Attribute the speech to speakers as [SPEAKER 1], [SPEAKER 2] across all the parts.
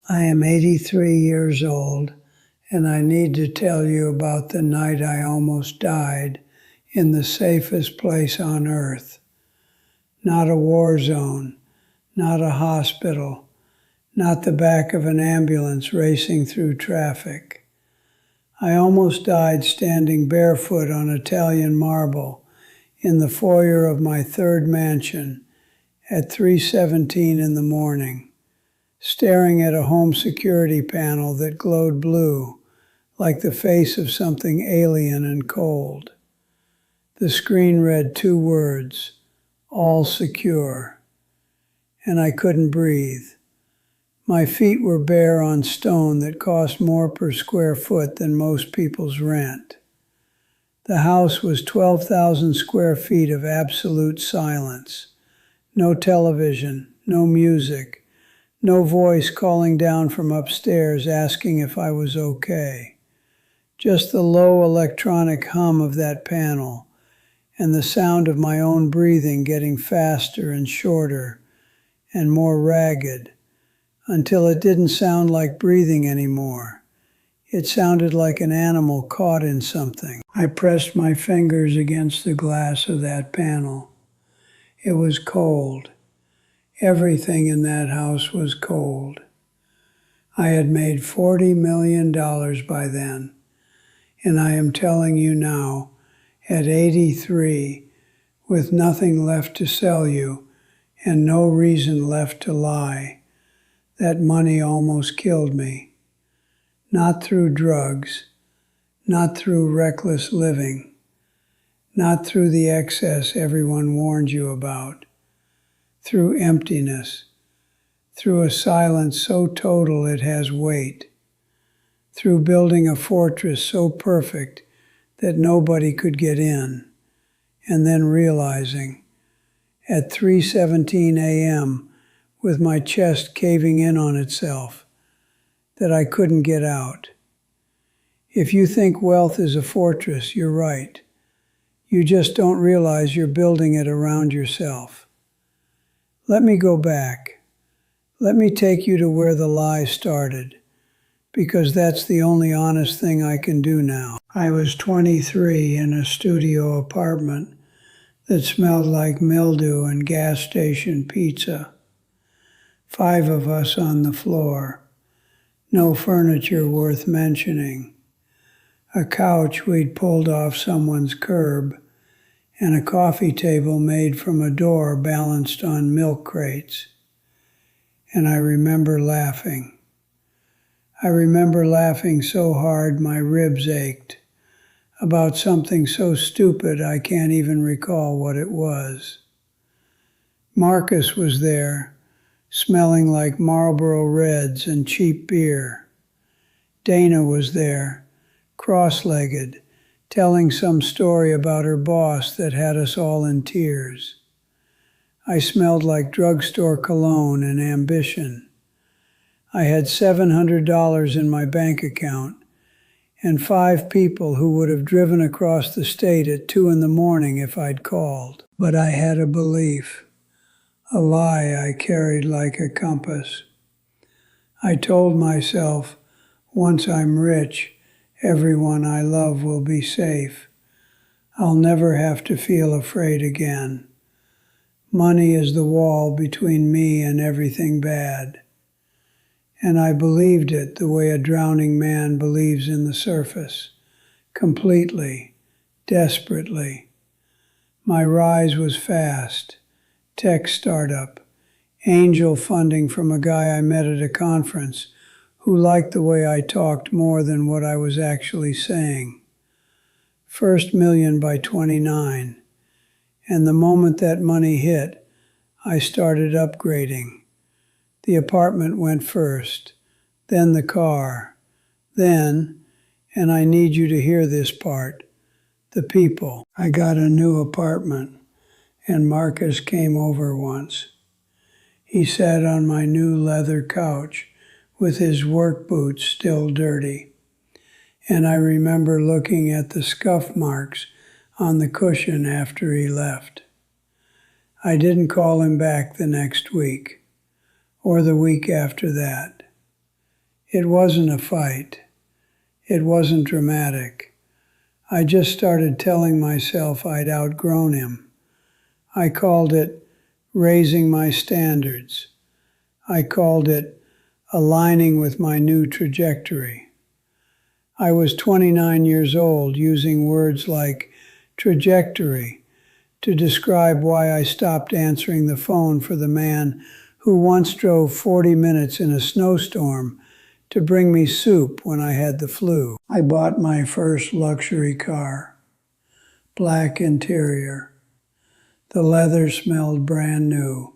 [SPEAKER 1] I am 83 years old, and I need to tell you about the night I almost died in the safest place on earth. Not a war zone, not a hospital, not the back of an ambulance racing through traffic. I almost died standing barefoot on Italian marble in the foyer of my third mansion at 3:17 in the morning, staring at a home security panel that glowed blue like the face of something alien and cold. The screen read 2 words, "All secure," and I couldn't breathe. My feet were bare on stone that cost more per square foot than most people's rent. The house was 12,000 square feet of absolute silence. No television, no music, no voice calling down from upstairs asking if I was okay. Just the low electronic hum of that panel and the sound of my own breathing getting faster and shorter and more ragged until it didn't sound like breathing anymore. It sounded like an animal caught in something. I pressed my fingers against the glass of that panel. It was cold. Everything in that house was cold. I had made $40 million by then, and I am telling you now, at 83, with nothing left to sell you and no reason left to lie, that money almost killed me. Not through drugs, not through reckless living, not through the excess everyone warned you about, through emptiness, through a silence so total it has weight, through building a fortress so perfect that nobody could get in, and then realizing, at 3:17 a.m., with my chest caving in on itself, that I couldn't get out. If you think wealth is a fortress, you're right. You just don't realize you're building it around yourself. Let me go back. Let me take you to where the lie started, because that's the only honest thing I can do now. I was 23 in a studio apartment that smelled like mildew and gas station pizza. 5 of us on the floor. No furniture worth mentioning. A couch we'd pulled off someone's curb, and a coffee table made from a door balanced on milk crates. And I remember laughing. I remember laughing so hard my ribs ached, about something so stupid I can't even recall what it was. Marcus was there, smelling like Marlboro Reds and cheap beer. Dana was there, cross-legged, telling some story about her boss that had us all in tears. I smelled like drugstore cologne and ambition. I had $700 in my bank account and 5 people who would have driven across the state at 2 in the morning if I'd called. But I had a belief, a lie I carried like a compass. I told myself, once I'm rich, everyone I love will be safe. I'll never have to feel afraid again. Money is the wall between me and everything bad. And I believed it the way a drowning man believes in the surface, completely, desperately. My rise was fast. Tech startup, angel funding from a guy I met at a conference who liked the way I talked more than what I was actually saying. First million by 29. And the moment that money hit, I started upgrading. The apartment went first, then the car, then, and I need you to hear this part, the people. I got a new apartment, and Marcus came over once. He sat on my new leather couch with his work boots still dirty, and I remember looking at the scuff marks on the cushion after he left. I didn't call him back the next week, or the week after that. It wasn't a fight. It wasn't dramatic. I just started telling myself I'd outgrown him. I called it raising my standards. I called it aligning with my new trajectory. I was 29 years old, using words like trajectory to describe why I stopped answering the phone for the man who once drove 40 minutes in a snowstorm to bring me soup when I had the flu. I bought my first luxury car, black interior. The leather smelled brand new,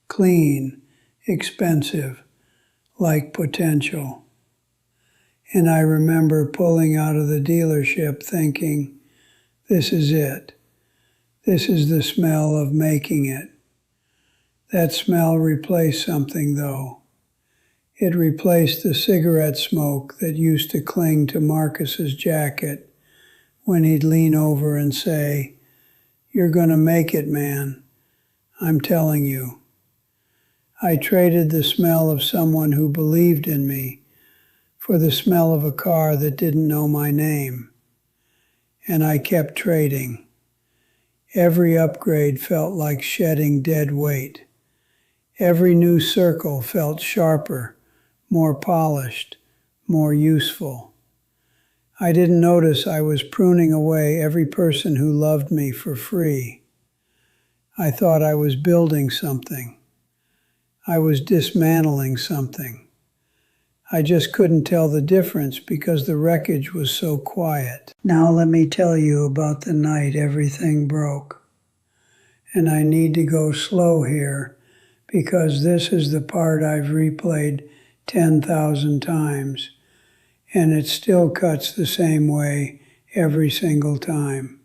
[SPEAKER 1] clean, expensive, like potential. And I remember pulling out of the dealership thinking, this is it. This is the smell of making it. That smell replaced something, though. It replaced the cigarette smoke that used to cling to Marcus's jacket when he'd lean over and say, "You're gonna make it, man. I'm telling you." I traded the smell of someone who believed in me for the smell of a car that didn't know my name. And I kept trading. Every upgrade felt like shedding dead weight. Every new circle felt sharper, more polished, more useful. I didn't notice I was pruning away every person who loved me for free. I thought I was building something. I was dismantling something. I just couldn't tell the difference because the wreckage was so quiet. Now let me tell you about the night everything broke. And I need to go slow here because this is the part I've replayed 10,000 times, and it still cuts the same way every single time.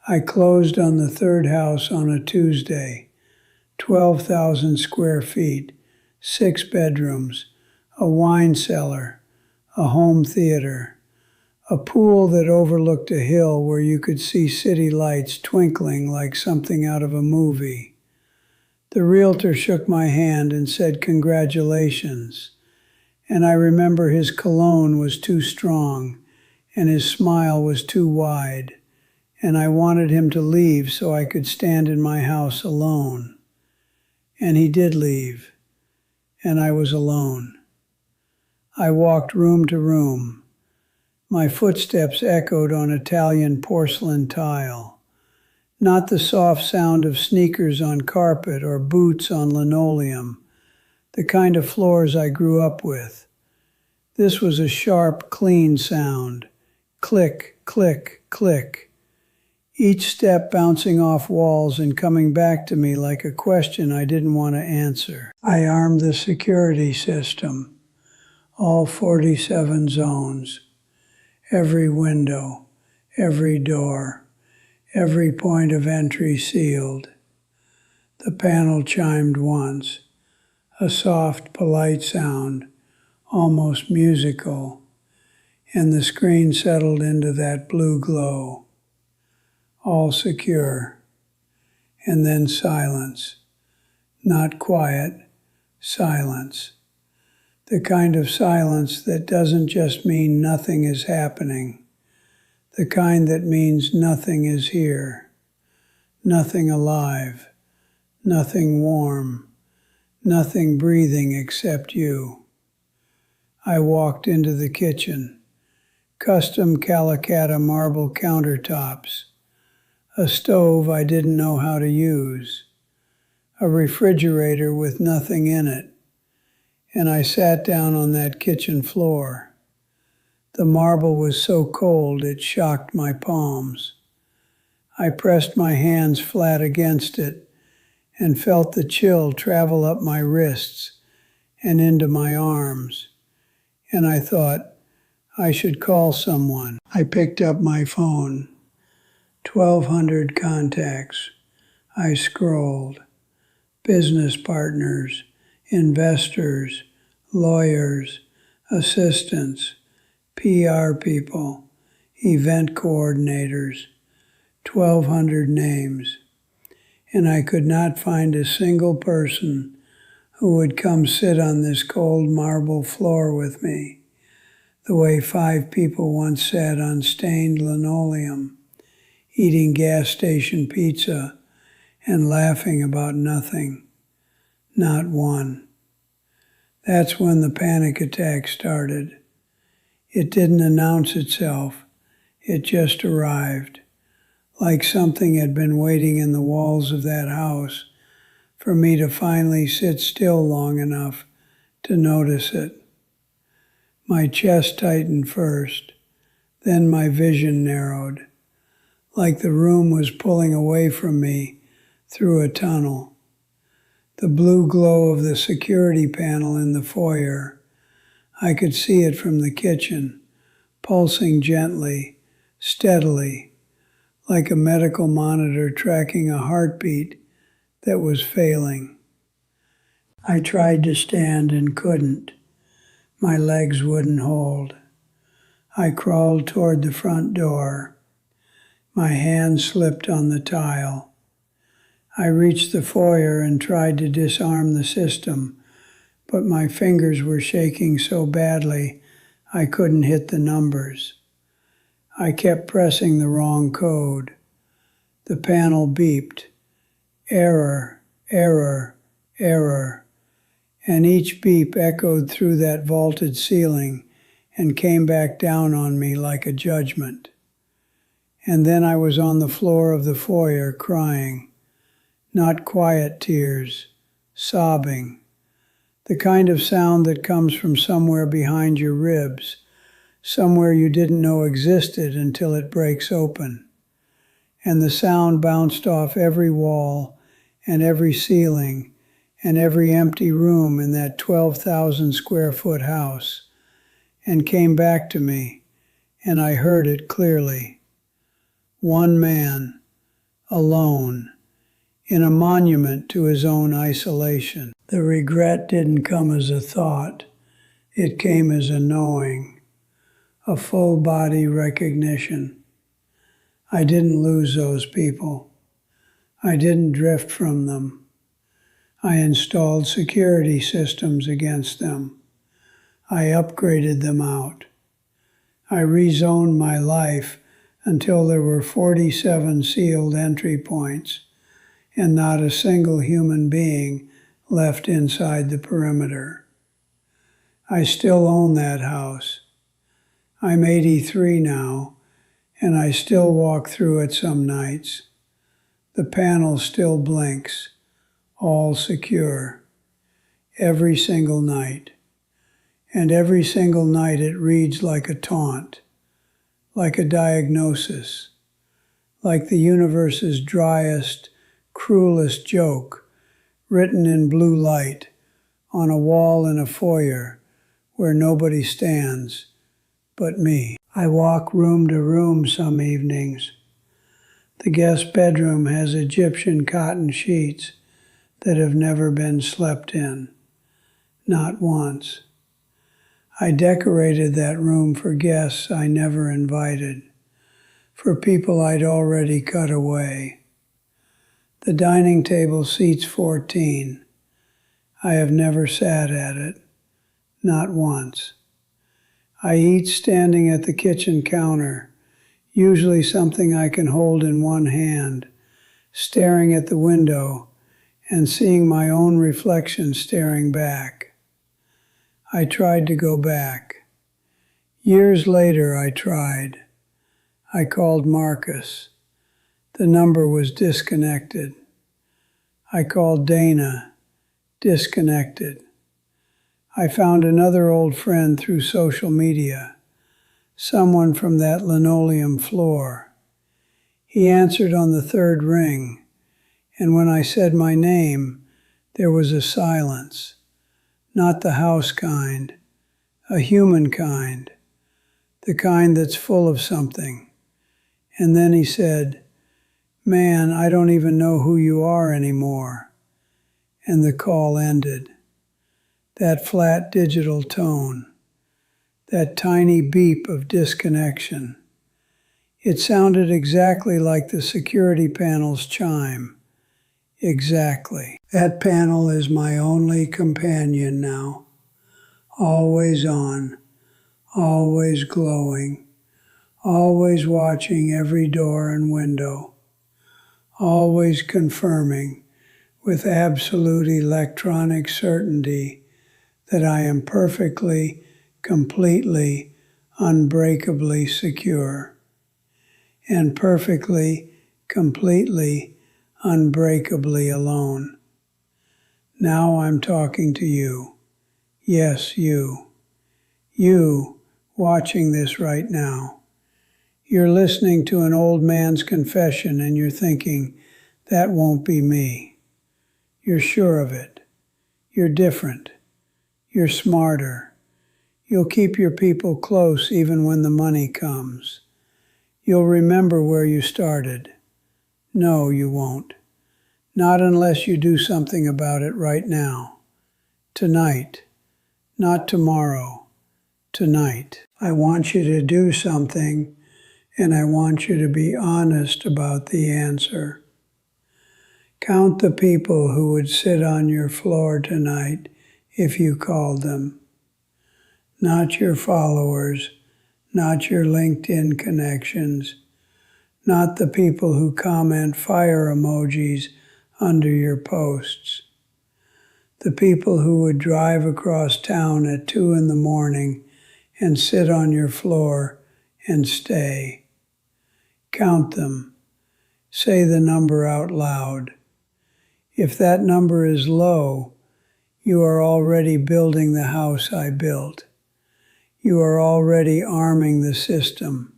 [SPEAKER 1] I closed on the third house on a Tuesday, 12,000 square feet, 6 bedrooms, a wine cellar, a home theater, a pool that overlooked a hill where you could see city lights twinkling like something out of a movie. The realtor shook my hand and said, "Congratulations." And I remember his cologne was too strong and his smile was too wide, and I wanted him to leave so I could stand in my house alone. And he did leave, and I was alone. I walked room to room. My footsteps echoed on Italian porcelain tile. Not the soft sound of sneakers on carpet or boots on linoleum, the kind of floors I grew up with. This was a sharp, clean sound. Click, click, click. Each step bouncing off walls and coming back to me like a question I didn't want to answer. I armed the security system, all 47 zones, every window, every door. Every point of entry sealed. The panel chimed once, a soft, polite sound, almost musical, and the screen settled into that blue glow. All secure. And then silence. Not quiet, silence. The kind of silence that doesn't just mean nothing is happening. The kind that means nothing is here, nothing alive, nothing warm, nothing breathing except you. I walked into the kitchen, custom Calacatta marble countertops, a stove I didn't know how to use, a refrigerator with nothing in it, and I sat down on that kitchen floor. The marble was so cold it shocked my palms. I pressed my hands flat against it and felt the chill travel up my wrists and into my arms. And I thought, I should call someone. I picked up my phone. 1,200 contacts. I scrolled. Business partners, investors, lawyers, assistants, PR people, event coordinators, 1,200 names, and I could not find a single person who would come sit on this cold marble floor with me, the way 5 people once sat on stained linoleum, eating gas station pizza and laughing about nothing, not one. That's when the panic attack started. It didn't announce itself, it just arrived, like something had been waiting in the walls of that house for me to finally sit still long enough to notice it. My chest tightened first, then my vision narrowed, like the room was pulling away from me through a tunnel. The blue glow of the security panel in the foyer, I could see it from the kitchen, pulsing gently, steadily, like a medical monitor tracking a heartbeat that was failing. I tried to stand and couldn't. My legs wouldn't hold. I crawled toward the front door. My hand slipped on the tile. I reached the foyer and tried to disarm the system, but my fingers were shaking so badly I couldn't hit the numbers. I kept pressing the wrong code. The panel beeped. Error, error, error. And each beep echoed through that vaulted ceiling and came back down on me like a judgment. And then I was on the floor of the foyer crying. Not quiet tears, sobbing. The kind of sound that comes from somewhere behind your ribs, somewhere you didn't know existed until it breaks open. And the sound bounced off every wall and every ceiling and every empty room in that 12,000 square foot house, and came back to me, and I heard it clearly. One man, alone, in a monument to his own isolation. The regret didn't come as a thought, it came as a knowing, a full body recognition. I didn't lose those people. I didn't drift from them. I installed security systems against them. I upgraded them out. I rezoned my life until there were 47 sealed entry points and not a single human being left inside the perimeter. I still own that house. I'm 83 now, and I still walk through it some nights. The panel still blinks, all secure, every single night. And every single night it reads like a taunt, like a diagnosis, like the universe's driest, cruelest joke, written in blue light on a wall in a foyer where nobody stands but me. I walk room to room some evenings. The guest bedroom has Egyptian cotton sheets that have never been slept in, not once. I decorated that room for guests I never invited, for people I'd already cut away. The dining table seats 14. I have never sat at it, not once. I eat standing at the kitchen counter, usually something I can hold in one hand, staring at the window and seeing my own reflection staring back. I tried to go back. Years later, I tried. I called Marcus. The number was disconnected. I called Dana. Disconnected. I found another old friend through social media, someone from that linoleum floor. He answered on the third ring, and when I said my name, there was a silence. Not the house kind, a human kind, the kind that's full of something. And then he said, "Man, I don't even know who you are anymore." And the call ended. That flat digital tone, that tiny beep of disconnection. It sounded exactly like the security panel's chime. Exactly. That panel is my only companion now. Always on, always glowing, always watching every door and window, always confirming with absolute electronic certainty that I am perfectly, completely, unbreakably secure, and perfectly, completely, unbreakably alone. Now I'm talking to you. Yes, you. You, watching this right now. You're listening to an old man's confession and you're thinking, that won't be me. You're sure of it. You're different. You're smarter. You'll keep your people close even when the money comes. You'll remember where you started. No, you won't. Not unless you do something about it right now. Tonight. Not tomorrow. Tonight. I want you to do something, and I want you to be honest about the answer. Count the people who would sit on your floor tonight if you called them. Not your followers, not your LinkedIn connections, not the people who comment fire emojis under your posts. The people who would drive across town at 2 a.m. and sit on your floor and stay. Count them. Say the number out loud. If that number is low, you are already building the house I built. You are already arming the system.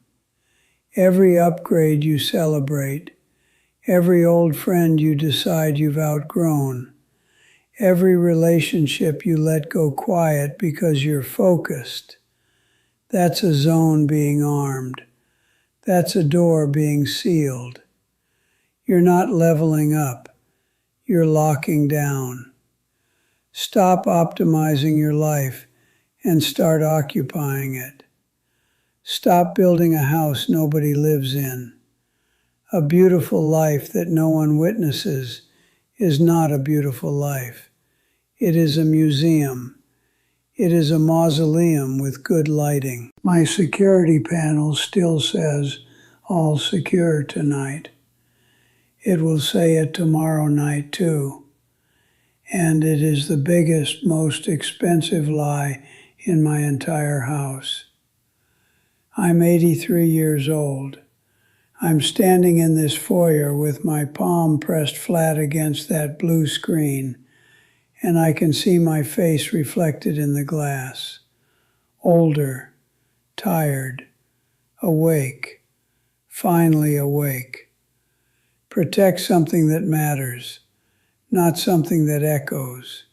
[SPEAKER 1] Every upgrade you celebrate, every old friend you decide you've outgrown, every relationship you let go quiet because you're focused, that's a zone being armed. That's a door being sealed. You're not leveling up. You're locking down. Stop optimizing your life and start occupying it. Stop building a house nobody lives in. A beautiful life that no one witnesses is not a beautiful life. It is a museum. It is a mausoleum with good lighting. My security panel still says, all secure tonight. It will say it tomorrow night too. And it is the biggest, most expensive lie in my entire house. I'm 83 years old. I'm standing in this foyer with my palm pressed flat against that blue screen, and I can see my face reflected in the glass. Older, tired, awake, finally awake. Protect something that matters, not something that echoes.